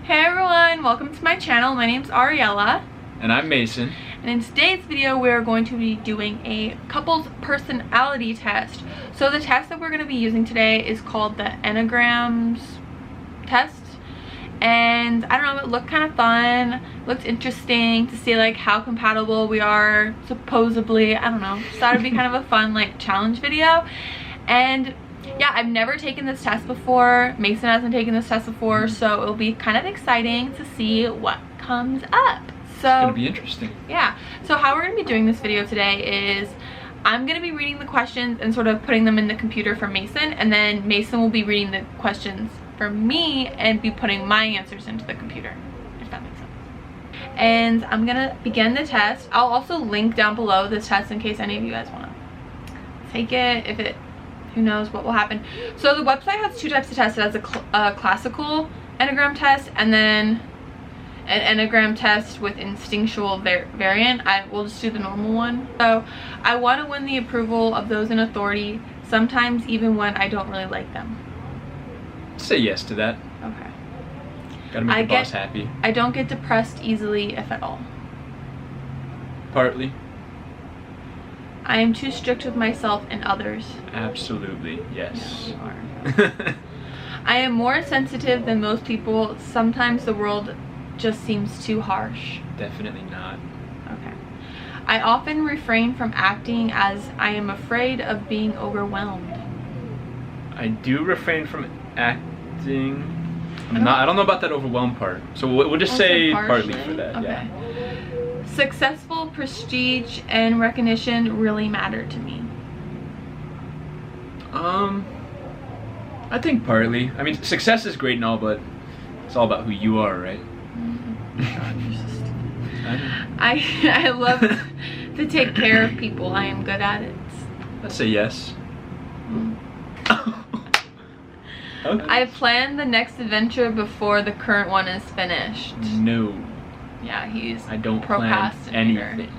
Hey everyone, welcome to my channel. My name's Ariella. And I'm Mason. And in today's video, we're going to be doing a couple's personality test. So the test that we're going to be using today is called the enneagrams test. And I don't know, it looked kind of fun. Looked interesting to see like how compatible we are, supposedly. I don't know. Just thought it'd be kind of a fun like challenge video. And yeah, I've never taken this test before. Mason hasn't taken this test before, so it'll be kind of exciting to see what comes up. So it's gonna be interesting. Yeah. So how we're gonna be doing this video today is I'm gonna be reading the questions and sort of putting them in the computer for Mason, and then Mason will be reading the questions for me and be putting my answers into the computer, if that makes sense. And I'm gonna begin the test. I'll also link down below this test in case any of you guys wanna take it. If it, who knows what will happen. So the website has two types of tests. It has a classical enneagram test and then an enneagram test with instinctual variant. I will just do the normal one. So I want to win the approval of those in authority, sometimes even when I don't really like them. Say yes to that. Okay. Gotta make the boss happy. I don't get depressed easily, if at all. Partly. I am too strict with myself and others. Absolutely, yes. No, you are. I am more sensitive than most people. Sometimes the world just seems too harsh. Definitely not. Okay. I often refrain from acting as I am afraid of being overwhelmed. I do refrain from acting. I don't know about that overwhelmed part. So we'll just say partly for that. Okay. Yeah. Successful, prestige, and recognition really matter to me. I think partly. I mean, success is great and all, but it's all about who you are, right? I love to take care of people. I am good at it. Let's say yes. Okay. I plan the next adventure before the current one is finished. No. Yeah, I don't plan anything.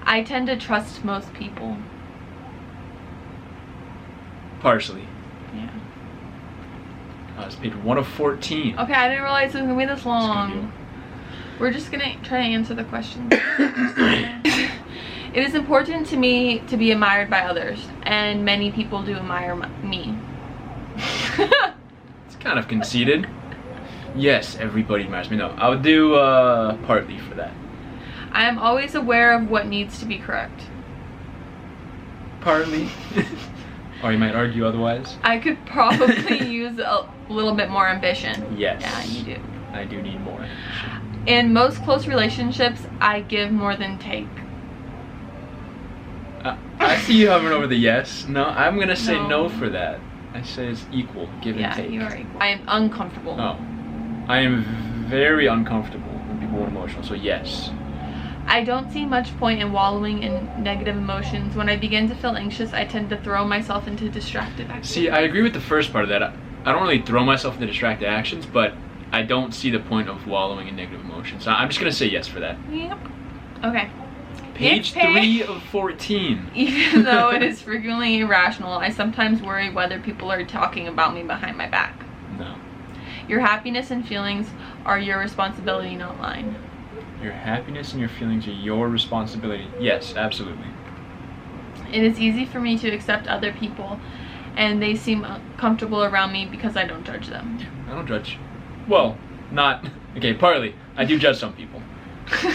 I tend to trust most people. Partially. Yeah. It's page 1 of 14. Okay, I didn't realize it was gonna be this long. We're just gonna try to answer the questions. It is important to me to be admired by others, and many people do admire me. It's kind of conceited. Yes, everybody admires me. No, I would do partly for that. I am always aware of what needs to be correct. Partly. Or you might argue otherwise. I could probably use a little bit more ambition. Yes. Yeah, you do. I do need more. In most close relationships, I give more than take. I see you hovering over the yes. No, I'm gonna say no for that. I say it's equal, give and take. Yeah, you are equal. I am uncomfortable. Oh. I am very uncomfortable when people are emotional, so yes. I don't see much point in wallowing in negative emotions. When I begin to feel anxious, I tend to throw myself into distracted actions. See, I agree with the first part of that. I don't really throw myself into distracted actions, but I don't see the point of wallowing in negative emotions. So I'm just going to say yes for that. Yep. Okay. Page 3 of 14. Even though it is frequently irrational, I sometimes worry whether people are talking about me behind my back. No. Your happiness and feelings are your responsibility, not mine. Your happiness and your feelings are your responsibility. Yes, absolutely. It is easy for me to accept other people, and they seem comfortable around me because I don't judge them. I don't judge. Well, not... Okay, partly. I do judge some people.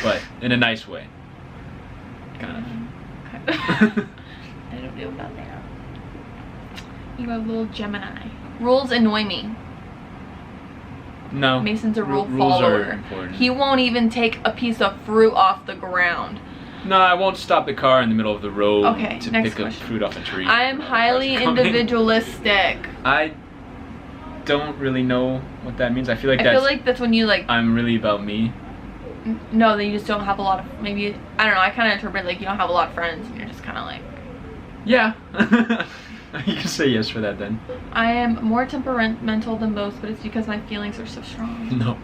But in a nice way. Kind of. I don't know about that. You have a little Gemini. Rules annoy me. No. Mason's a rule rules follower. Are important. He won't even take a piece of fruit off the ground. No, I won't stop the car in the middle of the road to pick up fruit off a tree. I am highly individualistic. I don't really know what that means. I feel like that's when you like... I'm really about me. No, that you just don't have a lot of... Maybe... I don't know. I kind of interpret like you don't have a lot of friends and you're just kind of like... Yeah. You can say yes for that then. I am more temperamental than most, but it's because my feelings are so strong. No.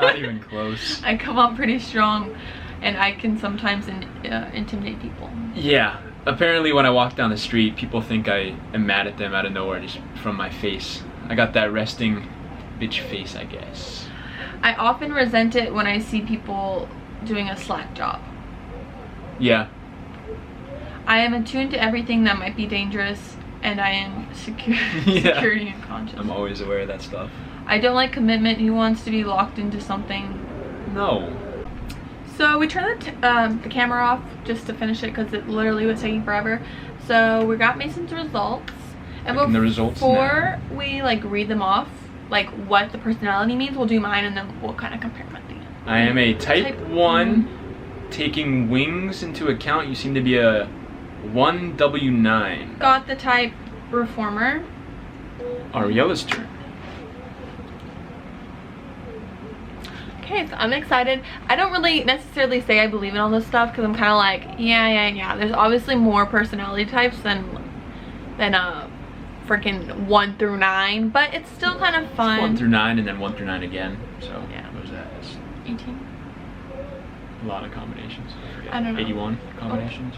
Not even close. I come out pretty strong, and I can sometimes intimidate people. Yeah. Apparently when I walk down the street, people think I am mad at them out of nowhere just from my face. I got that resting bitch face, I guess. I often resent it when I see people doing a slack job. Yeah. I am attuned to everything that might be dangerous, and I am security and conscious. I'm always aware of that stuff. I don't like commitment. Who wants to be locked into something? No. So we turned the camera off just to finish it because it literally was taking forever. So we got Mason's results. And before we like read them off, like what the personality means, we'll do mine and then we'll kind of compare them at the end. I am a type 1. Taking wings into account, you seem to be a 1W9. Got the type reformer. Ariella's turn. Okay, so I'm excited. I don't really necessarily say I believe in all this stuff because I'm kind of like, yeah. There's obviously more personality types than freaking 1 through 9, but it's still kind of fun. 1 through 9 and then 1 through 9 again. So yeah. what was that? It's 18. a lot of combinations. I forget. I don't know. 81 combinations.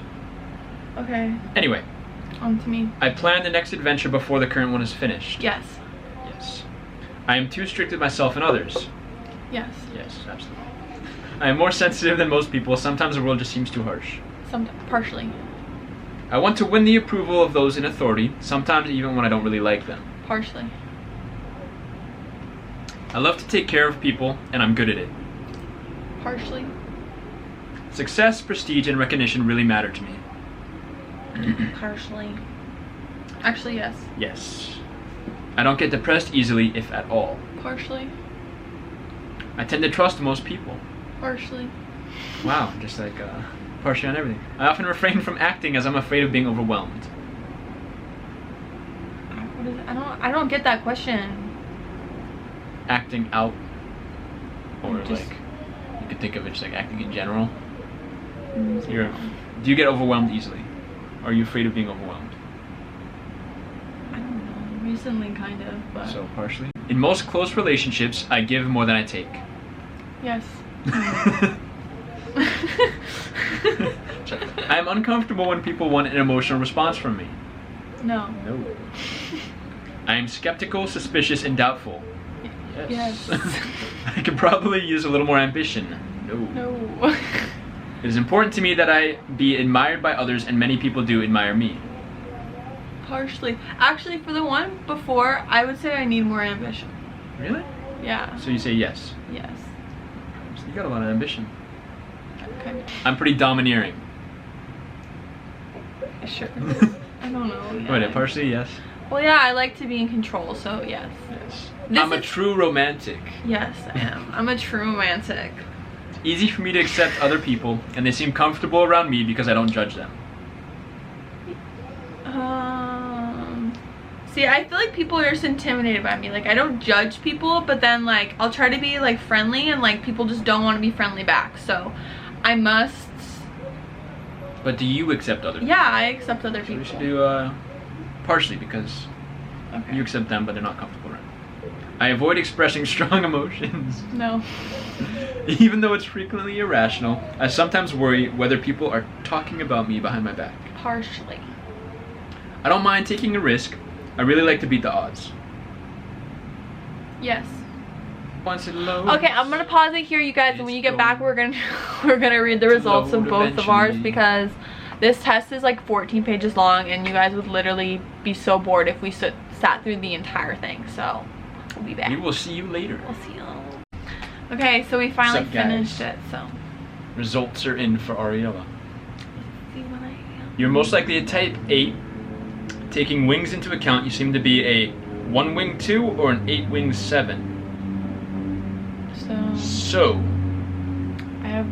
Okay. Anyway. On to me. I plan the next adventure before the current one is finished. Yes. Yes. I am too strict with myself and others. Yes. Yes, absolutely. I am more sensitive than most people. Sometimes the world just seems too harsh. Partially. I want to win the approval of those in authority, sometimes even when I don't really like them. Partially. I love to take care of people, and I'm good at it. Partially. Success, prestige, and recognition really matter to me. Partially. Actually, yes. Yes. I don't get depressed easily, if at all. Partially. I tend to trust most people. Partially. Wow, just like partially on everything. I often refrain from acting as I'm afraid of being overwhelmed. What is it? I don't get that question. Acting out, or Just, like you could think of it just like acting in general. Yeah. Do you get overwhelmed easily? Are you afraid of being overwhelmed? I don't know. Recently, kind of, but. So partially. In most close relationships, I give more than I take. Yes. I am uncomfortable when people want an emotional response from me. No. No. I am skeptical, suspicious, and doubtful. Yes. I could probably use a little more ambition. No. No. It is important to me that I be admired by others, and many people do admire me. Partially. Actually, for the one before, I would say I need more ambition. Really? Yeah. So you say yes. Yes. So you got a lot of ambition. Okay. I'm pretty domineering. Sure. I don't know. Yeah. Wait, partially yes. Well, yeah, I like to be in control, so yes. Yes. I'm a true romantic. Yes, I am. I'm a true romantic. It's easy for me to accept other people, and they seem comfortable around me because I don't judge them. See, I feel like people are just intimidated by me. Like, I don't judge people, but then, like, I'll try to be, like, friendly, and, like, people just don't want to be friendly back. So, I must... But do you accept others? Yeah, I accept other people. So we should do, partially, because okay. You accept them, but they're not comfortable around. I avoid expressing strong emotions. No. Even though it's frequently irrational, I sometimes worry whether people are talking about me behind my back. Partially. I don't mind taking a risk. I really like to beat the odds. Yes. Once it loads. Okay, I'm gonna pause it here, you guys, and when you get back, we're gonna read the results of both of ours because this test is like 14 pages long, and you guys would literally be so bored if we sat through the entire thing. So we'll be back. We will see you later. We'll see you. Okay, so we finally finished it. So results are in for Ariella. See what I am. You're most likely a type 8. Taking wings into account, you seem to be a 1 wing 2 or an 8 wing 7. So I have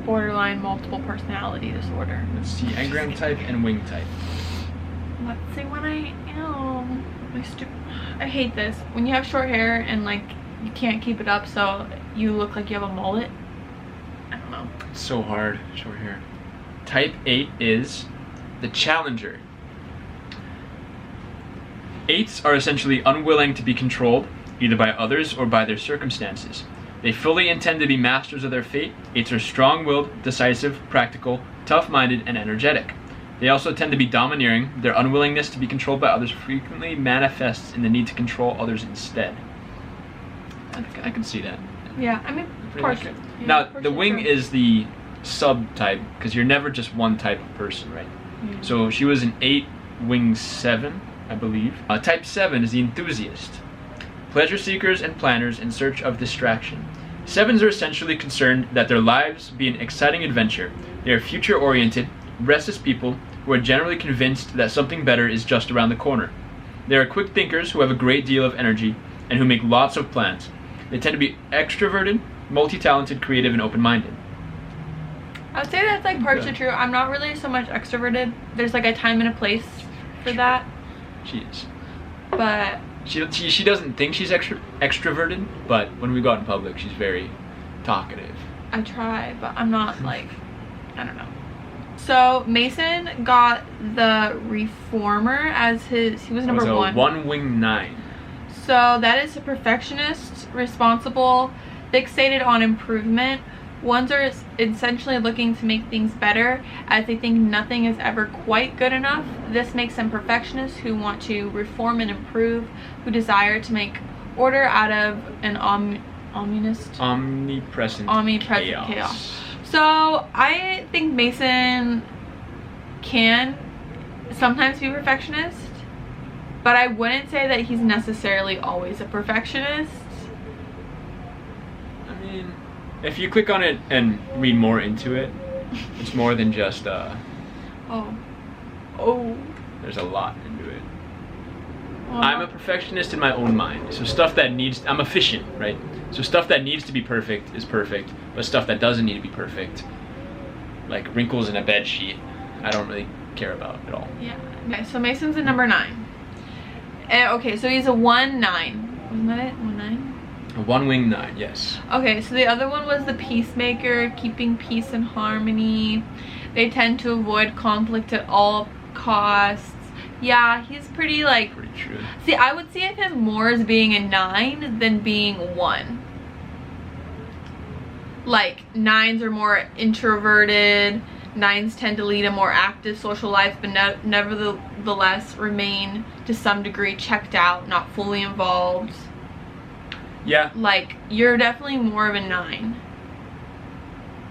borderline multiple personality disorder. Let's see, enneagram type and wing type. Let's see what I am. I hate this. When you have short hair and like you can't keep it up, so you look like you have a mullet. I don't know. It's so hard, short hair. Type 8 is the challenger. 8s are essentially unwilling to be controlled, either by others or by their circumstances. They fully intend to be masters of their fate. 8s are strong-willed, decisive, practical, tough-minded, and energetic. They also tend to be domineering. Their unwillingness to be controlled by others frequently manifests in the need to control others instead. I can see that. Yeah. Yeah, I mean, Pretty partially. accurate. Yeah, Now, the partially wing true. is the subtype, because you're never just one type of person, right? So she was an 8, wing 7, I believe. Type 7 is the enthusiast. Pleasure seekers and planners in search of distraction. 7s are essentially concerned that their lives be an exciting adventure. They are future-oriented, restless people who are generally convinced that something better is just around the corner. They are quick thinkers who have a great deal of energy and who make lots of plans. They tend to be extroverted, multi-talented, creative, and open-minded. I would say that's like partially true. I'm not really so much extroverted. There's like a time and a place for that. She is. But She doesn't think she's extroverted, but when we go out in public, she's very talkative. I try, but I'm not like, I don't know. So Mason got the reformer as he was number 1. 1 wing 9. So that is a perfectionist, responsible, fixated on improvement. Ones are essentially looking to make things better as they think nothing is ever quite good enough. This makes them perfectionists who want to reform and improve, who desire to make order out of an omnipresent chaos. So I think Mason can sometimes be a perfectionist, but I wouldn't say that he's necessarily always a perfectionist. I mean, if you click on it and read more into it, it's more than just Oh. there's a lot into it. Well, I'm a perfectionist in my own mind. So I'm efficient, right? So stuff that needs to be perfect is perfect, but stuff that doesn't need to be perfect, like wrinkles in a bed sheet, I don't really care about at all. Yeah. Okay, so Mason's a number 9. Okay, so he's a 1-9. Wasn't that it? 1-9? A 1 wing 9, yes. Okay, so the other one was the peacemaker, keeping peace and harmony. They tend to avoid conflict at all costs. Yeah, he's pretty like... Pretty true. See, I would see him more as being a 9 than being 1. Like, 9s are more introverted. 9s tend to lead a more active social life, but nevertheless remain to some degree checked out, not fully involved. Yeah. Like, you're definitely more of a 9.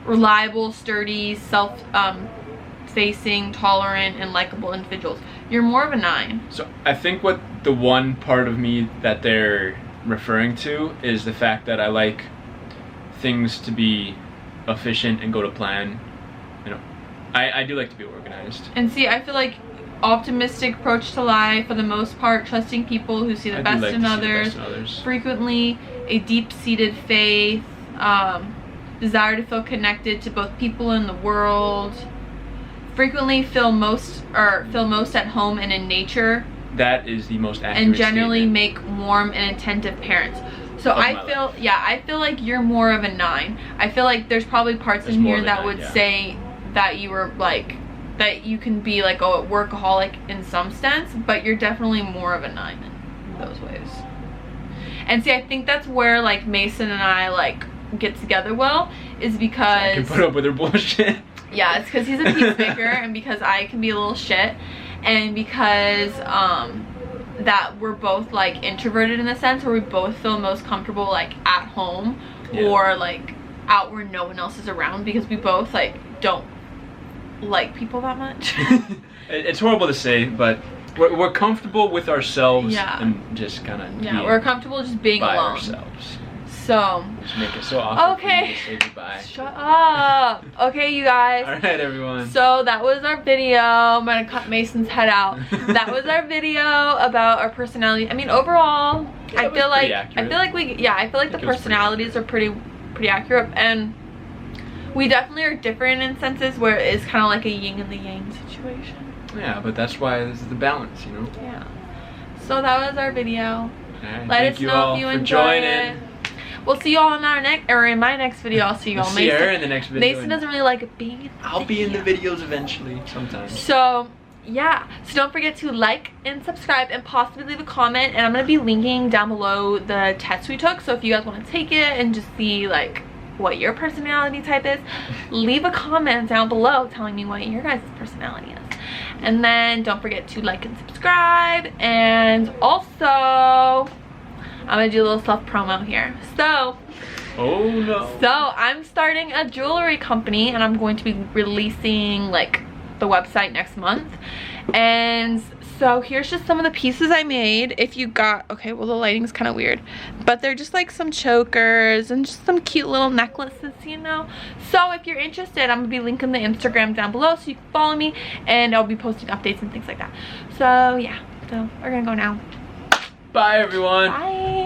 Reliable, sturdy, self-facing, tolerant, and likable individuals. You're more of a 9. So I think what the one part of me that they're referring to is the fact that I like things to be efficient and go to plan. You know, I do like to be organized. And see, I feel like optimistic approach to life for the most part, trusting people who see the best in others, frequently a deep-seated faith, desire to feel connected to both people and the world, frequently feel most at home and in nature. That is the most accurate and generally statement. Make warm and attentive parents. So I feel like you're more of a 9. I feel like there's probably parts in here that would say that you were like, that you can be like a workaholic in some sense, but you're definitely more of a 9 in those ways. And see, I think that's where like Mason and I like get together well, is because I can put up with her bullshit. Yeah, it's because he's a peacemaker and because I can be a little shit, and because that we're both like introverted in the sense where we both feel most comfortable like at home or like out where no one else is around, because we both like don't like people that much. It's horrible to say, but we're comfortable with ourselves and just kind of we're comfortable just being by alone ourselves. So just make it so awkward for you to say goodbye. Shut up. Okay, you guys. All right, everyone. So that was our video. I'm gonna cut Mason's head out. That was our video about our personality. I mean, overall, I feel like the personalities are pretty accurate, and we definitely are different in senses where it's kind of like a yin and the yang situation. Yeah, but that's why this is the balance, you know. Yeah. So that was our video. Right, Let us know if you enjoyed it. We'll see you all in in my next video. I'll see you all. See her in the next video. Mason doesn't really like being in the I'll be in the videos eventually, sometimes. So, yeah. So don't forget to like and subscribe and possibly leave a comment. And I'm going to be linking down below the test we took. So if you guys want to take it and just see like what your personality type is, leave a comment down below telling me what your guys' personality is. And then don't forget to like and subscribe. And also, I'm gonna do a little self promo here. So Oh no. So I'm starting a jewelry company, and I'm going to be releasing like the website next month. And so here's just some of the pieces I made. If you got, okay, well the lighting's kind of weird, but they're just like some chokers and just some cute little necklaces, you know. So if you're interested, I'm gonna be linking the Instagram down below so you can follow me, and I'll be posting updates and things like that. So yeah, so we're gonna go now. Bye everyone. Bye.